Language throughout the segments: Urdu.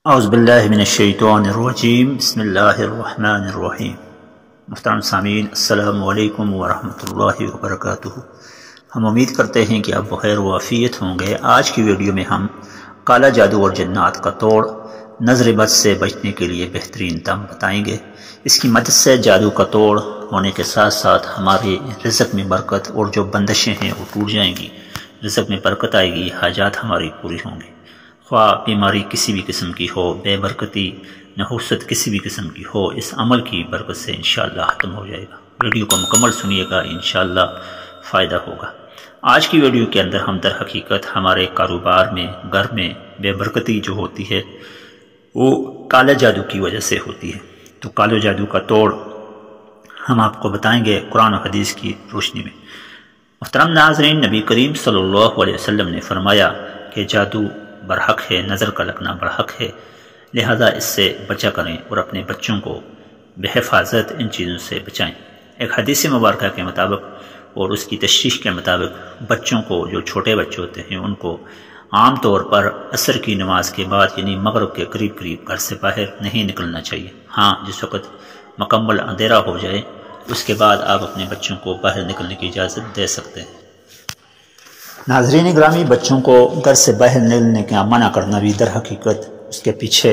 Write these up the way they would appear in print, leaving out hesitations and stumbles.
اعوذ باللہ من الشیطان الرجیم بسم اللہ الرحمن الرحیم۔ محترم سامعین، السلام علیکم ورحمۃ اللہ وبرکاتہ۔ ہم امید کرتے ہیں کہ آپ بخیر و عافیت ہوں گے۔ آج کی ویڈیو میں ہم کالا جادو اور جنات کا توڑ، نظر بد سے بچنے کے لیے بہترین دم بتائیں گے۔ اس کی مدد سے جادو کا توڑ ہونے کے ساتھ ساتھ ہمارے رزق میں برکت اور جو بندشیں ہیں وہ ٹوٹ جائیں گی، رزق میں برکت آئے گی، حاجات ہماری پوری ہوں گی۔ خواہ بیماری کسی بھی قسم کی ہو، بے برکتی، نحوست کسی بھی قسم کی ہو، اس عمل کی برکت سے انشاءاللہ ختم ہو جائے گا۔ ویڈیو کو مکمل سنیے گا، انشاءاللہ فائدہ ہوگا۔ آج کی ویڈیو کے اندر ہم در حقیقت ہمارے کاروبار میں، گھر میں بے برکتی جو ہوتی ہے وہ کالے جادو کی وجہ سے ہوتی ہے۔ تو کالے جادو کا توڑ ہم آپ کو بتائیں گے قرآن و حدیث کی روشنی میں۔ محترم ناظرین، نبی کریم صلی اللہ علیہ وسلم نے فرمایا کہ جادو برحق ہے، نظر کا لگنا برحق ہے، لہذا اس سے بچا کریں اور اپنے بچوں کو بحفاظت ان چیزوں سے بچائیں۔ ایک حدیث مبارکہ کے مطابق اور اس کی تشریح کے مطابق بچوں کو، جو چھوٹے بچے ہوتے ہیں، ان کو عام طور پر عصر کی نماز کے بعد یعنی مغرب کے قریب گھر سے باہر نہیں نکلنا چاہیے۔ ہاں، جس وقت مکمل اندھیرا ہو جائے اس کے بعد آپ اپنے بچوں کو باہر نکلنے کی اجازت دے سکتے ہیں۔ ناظرین گرامی، بچوں کو گھر سے باہر نکلنے کا منع کرنا بھی در حقیقت اس کے پیچھے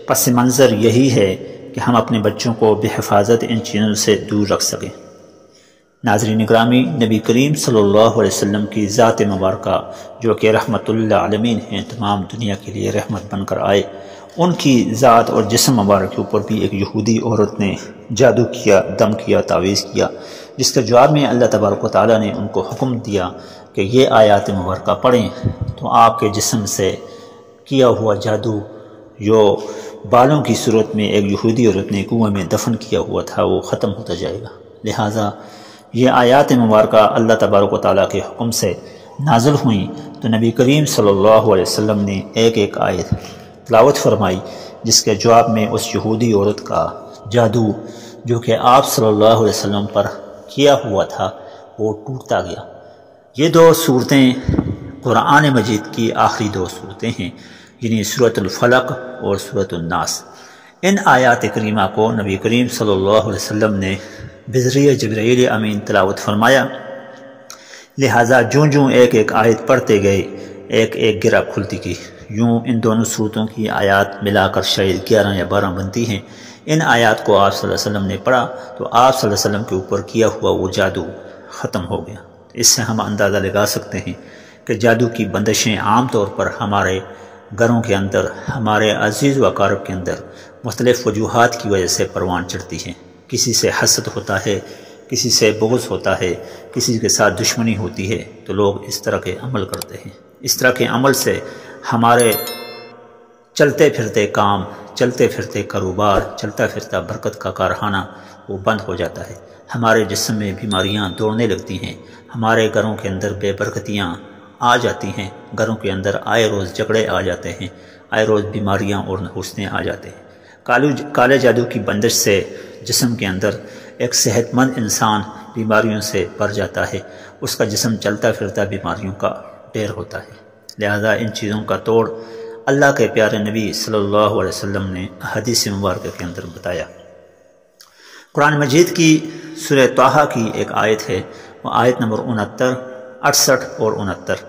پس منظر یہی ہے کہ ہم اپنے بچوں کو بحفاظت ان چیزوں سے دور رکھ سکیں۔ ناظرین گرامی، نبی کریم صلی اللہ علیہ وسلم کی ذات مبارکہ جو کہ رحمت للعالمین ہیں، تمام دنیا کے لیے رحمت بن کر آئے، ان کی ذات اور جسم مبارک کے اوپر بھی ایک یہودی عورت نے جادو کیا، دم کیا، تعویذ کیا، جس کے جواب میں اللہ تبارک و تعالیٰ نے ان کو حکم دیا کہ یہ آیات مبارکہ پڑھیں تو آپ کے جسم سے کیا ہوا جادو جو بالوں کی صورت میں ایک یہودی عورت نے کنویں میں دفن کیا ہوا تھا وہ ختم ہوتا جائے گا۔ لہٰذا یہ آیات مبارکہ اللہ تبارک و تعالیٰ کے حکم سے نازل ہوئیں تو نبی کریم صلی اللہ علیہ وسلم نے ایک آیت تلاوت فرمائی، جس کے جواب میں اس یہودی عورت کا جادو جو کہ آپ صلی اللہ علیہ وسلم پر کیا ہوا تھا وہ ٹوٹتا گیا۔ یہ دو صورتیں قرآن مجید کی آخری دو صورتیں ہیں، یعنی سورۃ الفلق اور سورۃ الناس۔ ان آیات کریمہ کو نبی کریم صلی اللہ علیہ وسلم نے بذریعہ جبرائیل امین تلاوت فرمایا، لہٰذا جوں ایک آیت پڑھتے گئے ایک گرہ کھلتی گئی۔ یوں ان دونوں صورتوں کی آیات ملا کر شاید 11 یا 12 بنتی ہیں۔ ان آیات کو آپ صلی اللہ علیہ وسلم نے پڑھا تو آپ صلی اللہ علیہ وسلم کے اوپر کیا ہوا وہ جادو ختم ہو گیا۔ اس سے ہم اندازہ لگا سکتے ہیں کہ جادو کی بندشیں عام طور پر ہمارے گھروں کے اندر، ہمارے عزیز و اقارب کے اندر مختلف وجوہات کی وجہ سے پروان چڑھتی ہیں۔ کسی سے حسد ہوتا ہے، کسی سے بغض ہوتا ہے، کسی کے ساتھ دشمنی ہوتی ہے، تو لوگ اس طرح کے عمل کرتے ہیں۔ اس طرح کے عمل سے ہمارے چلتے پھرتے کام، چلتے پھرتے کاروبار، چلتا پھرتا برکت کا کارخانہ وہ بند ہو جاتا ہے۔ ہمارے جسم میں بیماریاں دوڑنے لگتی ہیں، ہمارے گھروں کے اندر بے برکتیاں آ جاتی ہیں، گھروں کے اندر آئے روز جھگڑے آ جاتے ہیں، آئے روز بیماریاں اور نحوستیں آ جاتے ہیں۔ کالے جادو کی بندش سے جسم کے اندر ایک صحت مند انسان بیماریوں سے بھر جاتا ہے، اس کا جسم چلتا پھرتا بیماریوں کا ڈھیر ہوتا ہے۔ لہذا ان چیزوں کا توڑ اللہ کے پیارے نبی صلی اللہ علیہ وسلم نے حدیث مبارکہ کے اندر بتایا۔ قرآن مجید کی سورہ طٰہٰ کی ایک آیت ہے، وہ آیت نمبر 69، 68 اور 69۔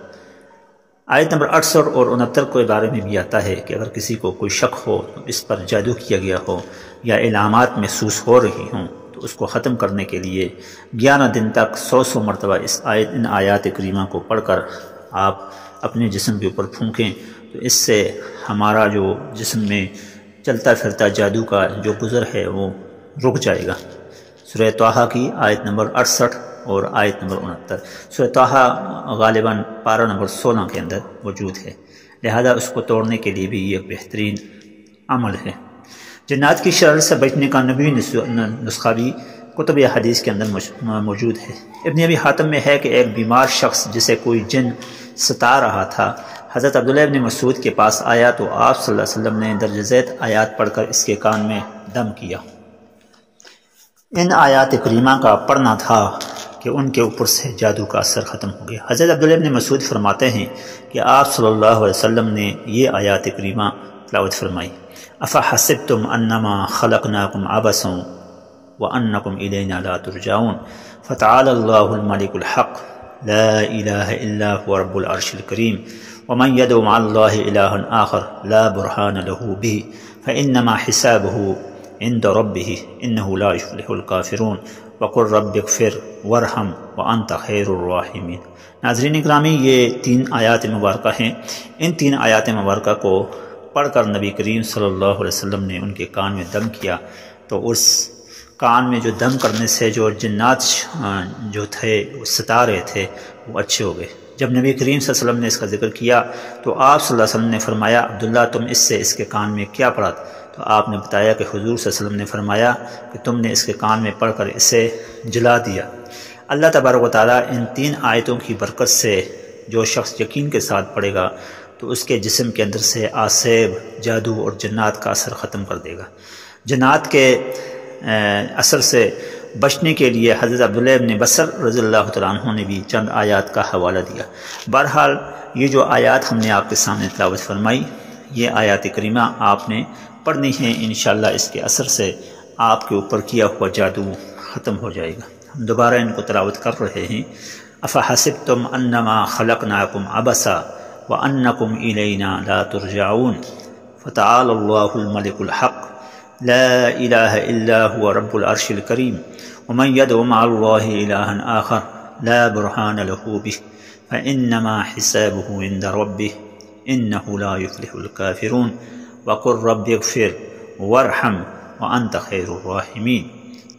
آیت نمبر 68 اور 69 کے بارے میں بھی آتا ہے کہ اگر کسی کو کوئی شک ہو تو اس پر جادو کیا گیا ہو یا علامات محسوس ہو رہی ہوں تو اس کو ختم کرنے کے لیے 11 دن تک 100 مرتبہ ان آیات کریمہ کو پڑھ کر آپ اپنے جسم کے اوپر پھونکیں تو اس سے ہمارا جو جسم میں چلتا پھرتا جادو کا جو گزر ہے وہ رک جائے گا۔ سورہ طٰہٰ کی آیت نمبر 68 اور آیت نمبر 69۔ سورہ طٰہٰ غالباً پارہ نمبر 16 کے اندر موجود ہے، لہذا اس کو توڑنے کے لیے بھی یہ بہترین عمل ہے۔ جنات کی شر سے بچنے کا نبی نسخہ بھی کتب حدیث کے اندر موجود ہے۔ ابن ابی حاتم میں ہے کہ ایک بیمار شخص جسے کوئی جن ستا رہا تھا حضرت عبداللہ ابن مسعود کے پاس آیا تو آپ صلی اللہ علیہ وسلم نے درج ذیل آیات پڑھ کر اس کے کان میں دم کیا۔ ان آیات کریمہ کا پڑھنا تھا کہ ان کے اوپر سے جادو کا اثر ختم ہو گیا۔ حضرت عبداللہ ابن مسعود فرماتے ہیں کہ آپ صلی اللہ علیہ وسلم نے یہ آیات کریمہ تلاوت فرمائی۔ افحسبتم انما خلقناکم عبثا وانکم الینا لا ترجعون فتعالی اللہ الملک الحق لا الہ الا هو رب العرش الکریم ومن يدعو مع الله الها آخر لا برهان له به فانما حسابه عند ربه انه لا يفلح الكافرون وقل رب اغفر وارحم وانت خیر الراحمین۔ ناظرین اکرامی، یہ 3 آیات مبارکہ ہیں۔ ان 3 آیات مبارکہ کو پڑھ کر نبی کریم صلی اللہ علیہ وسلم نے ان کے کان میں دم کیا، تو اس کان میں جو دم کرنے سے جو جنات جو تھے وہ ستا رہے تھے وہ اچھے ہو گئے۔ جب نبی کریم صلی اللہ علیہ وسلم نے اس کا ذکر کیا تو آپ صلی اللہ علیہ وسلم نے فرمایا، عبداللہ تم اس کے کان میں کیا پڑھا؟ تو آپ نے بتایا کہ حضور صلی اللہ علیہ وسلم نے فرمایا کہ تم نے اس کے کان میں پڑھ کر اسے جلا دیا۔ اللہ تبارک و تعالیٰ ان 3 آیتوں کی برکت سے جو شخص یقین کے ساتھ پڑھے گا تو اس کے جسم کے اندر سے آسیب، جادو اور جنات کا اثر ختم کر دے گا۔ جنات کے اثر سے بچنے کے لیے حضرت عبداللہ ابن بصر رضی اللہ تعالیٰ عنہ نے بھی چند آیات کا حوالہ دیا۔ بہرحال یہ جو آیات ہم نے آپ کے سامنے تلاوت فرمائی، یہ آیات کریمہ آپ نے پڑھنی ہیں، انشاءاللہ اس کے اثر سے آپ کے اوپر کیا ہوا جادو ختم ہو جائے گا۔ ہم دوبارہ ان کو تلاوت کر رہے ہیں۔ افحسبتم انما خلقناکم عبثا وانکم الینا لا ترجعون فتعالی اللہ الملک الحق لا الہ الا هو رب العرش الکریم ومن يدعو مع الله الها آخر لا برهان له به فانما حسابه عند ربه انه لا يفلح الكافرون وقل رب اغفر وارحم وانت خیر الراحمین۔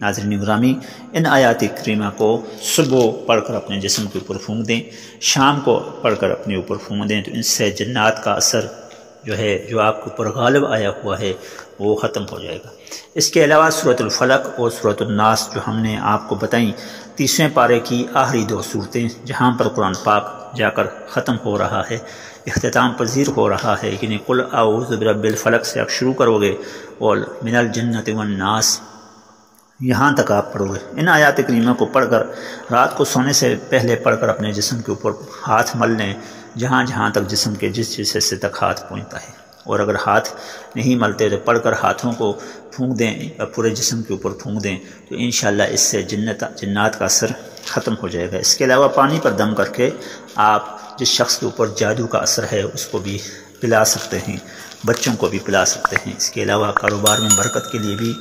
ناظرین گرامی، ان آیات کریمہ کو صبح پڑھ کر اپنے جسم کے اوپر پھونک دیں، شام کو پڑھ کر اپنے اوپر پھونک دیں، تو ان سے جنات کا اثر جو ہے جو آپ کے اوپر غالب آیا ہوا ہے وہ ختم ہو جائے گا۔ اس کے علاوہ سورۃ الفلق اور سورۃ الناس جو ہم نے آپ کو بتائیں، 30ویں پارے کی آخری 2 صورتیں جہاں پر قرآن پاک جا کر ختم ہو رہا ہے، اختتام پذیر ہو رہا ہے، یعنی قل اعوذ برب الفلق سے آپ شروع کرو گے اور من الجنۃ والناس یہاں تک آپ پڑھو گے۔ ان آیات کریمہ کو پڑھ کر رات کو سونے سے پہلے پڑھ کر اپنے جسم کے اوپر ہاتھ مل لیں، جہاں جہاں تک جسم کے جس حصے تک ہاتھ پہنچتا ہے، اور اگر ہاتھ نہیں ملتے تو پڑھ کر ہاتھوں کو پھونک دیں، پورے جسم کے اوپر پھونک دیں، تو انشاءاللہ اس سے جنات کا اثر ختم ہو جائے گا۔ اس کے علاوہ پانی پر دم کر کے آپ جس شخص کے اوپر جادو کا اثر ہے اس کو بھی پلا سکتے ہیں، بچوں کو بھی پلا سکتے ہیں۔ اس کے علاوہ کاروبار میں برکت کے لیے بھی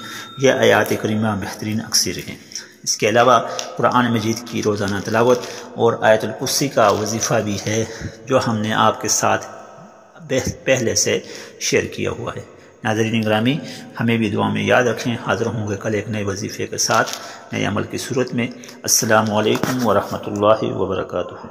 یہ آیات کریمہ بہترین اکثر ہیں۔ اس کے علاوہ قرآن مجید کی روزانہ تلاوت اور آیت الکرسی کا وظیفہ بھی ہے جو ہم نے آپ کے ساتھ پہلے سے شیئر کیا ہوا ہے۔ ناظرین گرامی، ہمیں بھی دعا میں یاد رکھیں۔ حاضر ہوں گے کل ایک نئے وظیفے کے ساتھ، نئے عمل کی صورت میں۔ السلام علیکم ورحمۃ اللہ وبرکاتہ۔